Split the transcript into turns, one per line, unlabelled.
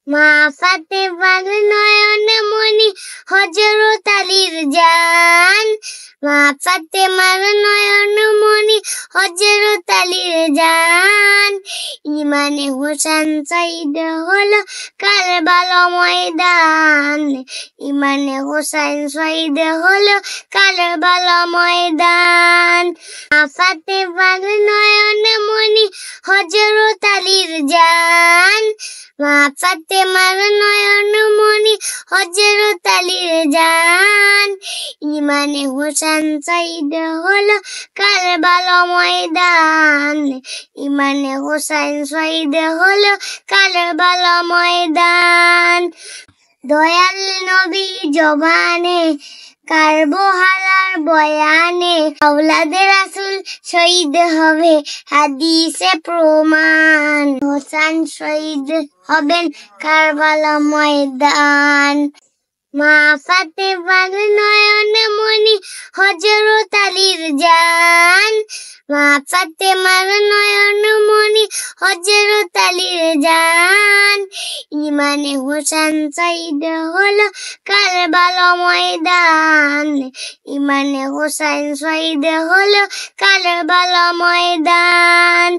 মা ফাতেমার নয়ন মনি হযরত আলীর জান। মা ফাতেমার নয়ন মনি হযরত আলীর জান। ইমানে হোসেন শহীদ হলো কারবালা ময়দান। ইমানে হোসেন শহীদ হলো কারবালা ময়দান। মা ফাতেমার নয়ন মনি হযরত আলীর জান। মা ফাতেমার নয়ন মনি হযরত আলীর জান। ইমানে হোসেন শহীদ হলো কারবালা ময়দান। ইমানে হোসেন শহীদ হলো কারবালা ময়দান। দয়াল নবী জবানে কারবালার বয়ানে আওলাদে রাসূল শহীদ হবে হাদিসে প্রমাণ। হোসেন শহীদ হবেন কারবালা ময়দান। মা ফাতেমার নয়ন মনি হযরত আলীর জান। মা ফাতেমার নয়ন মনি হযরত আলীর জান। ইমানে হোসেন শহীদ হলো কারবালা ময়দান। ইমানে হোসেন শহীদ হলো কারবালা ময়দান।